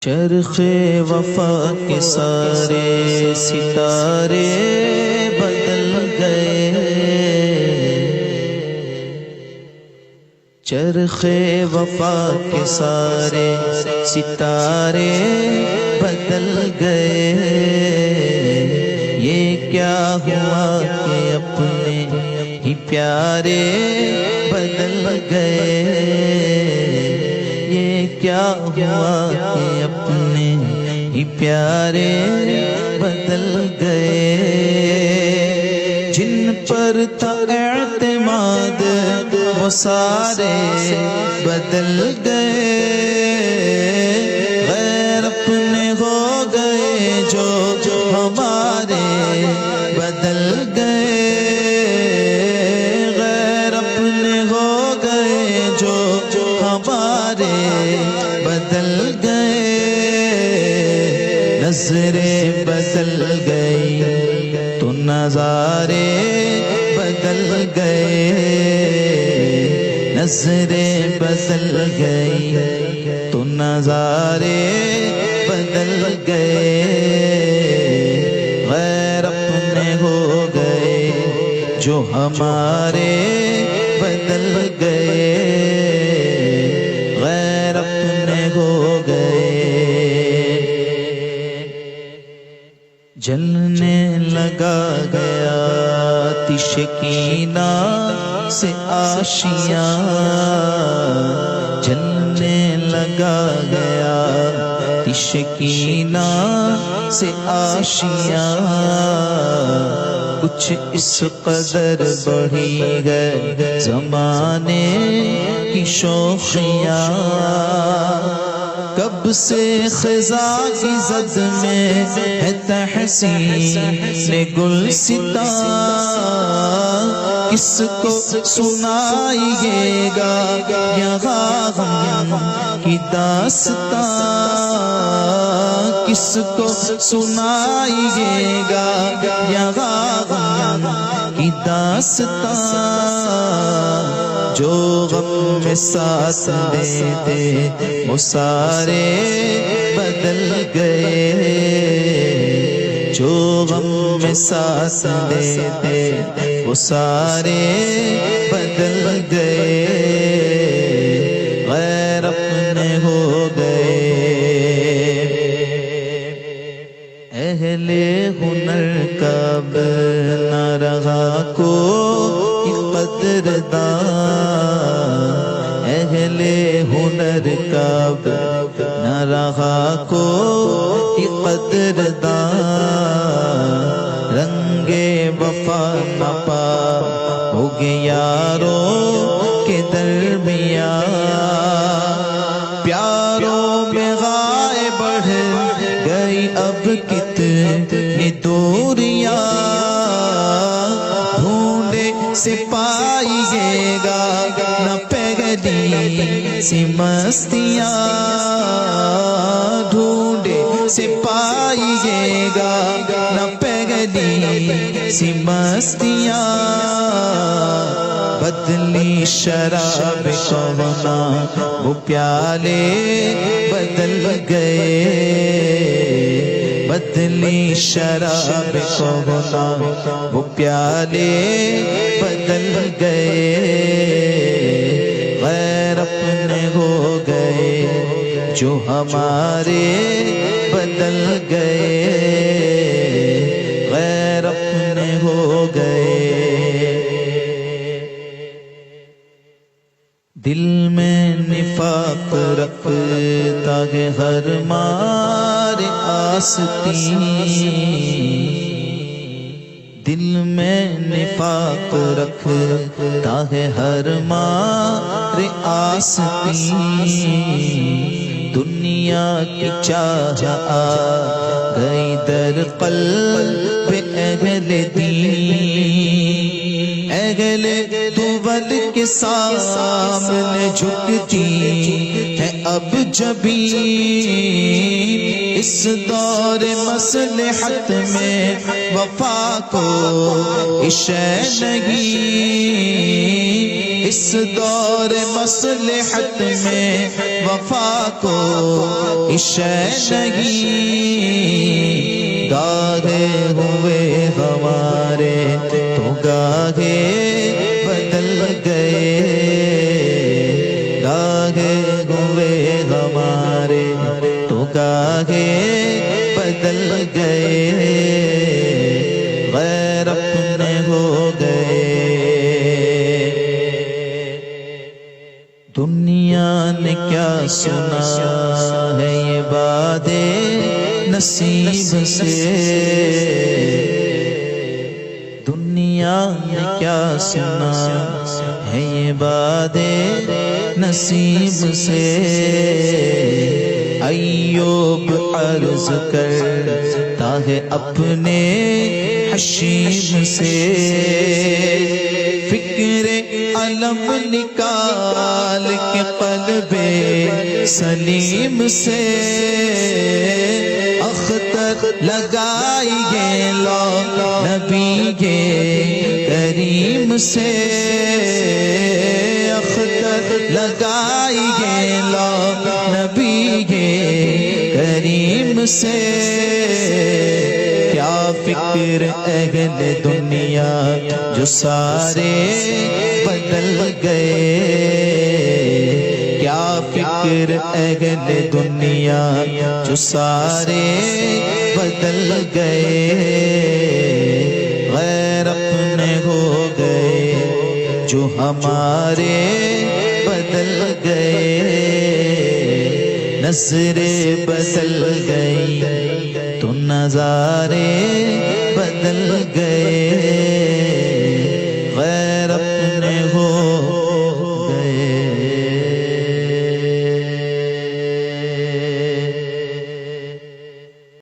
چرخ وفا کے سارے ستارے بدل گئے، چرخ وفا کے سارے ستارے بدل گئے۔ یہ کیا ہوا کہ اپنے ہی پیارے بدل گئے، یہ کیا ہوا کہ اپنے ہی پیارے بدل گئے۔ جن پر تھا اعتماد وہ سارے بدل گئے، غیر اپنے ہو گئے جو ہمارے بدل گئے، غیر اپنے ہو گئے جو ہمارے بدل گئے۔ نظریں بدل گئی تو نظارے بدل گئے، نظریں بدل گئی تو نظارے بدل گئے، غیر اپنے ہو گئے جو ہمارے بدل گئے، غیر اپنے ہو گئے۔ جلنے لگا گیا آتش کینہ سے آشیاں، جلنے لگا گیا آتش کینہ سے آشیاں، کچھ اس قدر بڑھی گئے زمانے کی شوخیاں، کب سے خزاں کی زد میں ہے تحسین گلستاں، کس کو سنائیے گا یہاں غم کی داستاں، کس کو سنائیے گا یہاں غم کی داستاں، جو غم میں ساتھ دیتے وہ سارے بدل گئے، جو غم میں ساتھ دیتے وہ سارے بدل گئے، غیر اپنے ہو گئے۔ اہل ہنر کا اب نہ رہا کوئی قدرداں، اہل ہنر کا اب نہ رہا کوئی قدرداں، رنگ وفا نہ پا ہو گے یاروں کے درمیان، پیاروں میں غائب بڑھ گئی اب کتنی دوریاں، ڈھونڈے سے پائیے گا نہ پہلی سی مستیاں، ڈھونڈے سے پائیے گا نہ پہلی سی مستیاں، بدلی شراب سونا وہ پیالے بدل گئے، بدلی شراب سونا وہ پیالے بدل گئے، غیر اپنے ہو گئے جو ہمارے بدل گئے، غیر اپنے ہو گئے۔ دل میں نفاق رکھتا ہے ہر مار آستین، دل میں نفاق رکھتا ہے ہر مار آستین، دنیا کی چاہ آ گئی در قلب اہل دین، اہل دول کے سامنے جھکتی ہے اب جبین، اس دور مصلحت میں وفا کو عشاء نہیں، اس دور مصلحت میں وفا کو عشاء نہیں، گاہے ہوئے ہمارے تو گاہے بدل گئے، گاہے ہوئے ہمارے تو گاہے بدل گئے، غیر اپنے ہو گئے۔ دنیا نے کیا سنا ہے یہ وعدے نصیب سے، دنیا نے کیا سنا ہے یہ وعدے نصیب سے، ایوب عرض کرتا ہے اپنے حشیم سے، فکر علم نکال کے قلب سلیم سے، اختر لگائیے لو نبی کے کریم سے، اختر لگائیے لو نبی کے کریم سے، کیا فکر اہل دنیا جو سارے بدل گئے، کیا فکر اہل دنیا جو سارے بدل گئے، غیر اپنے ہو گئے جو ہمارے بدل گئے، نظریں بدل گئی تو نظارے بدل گئے۔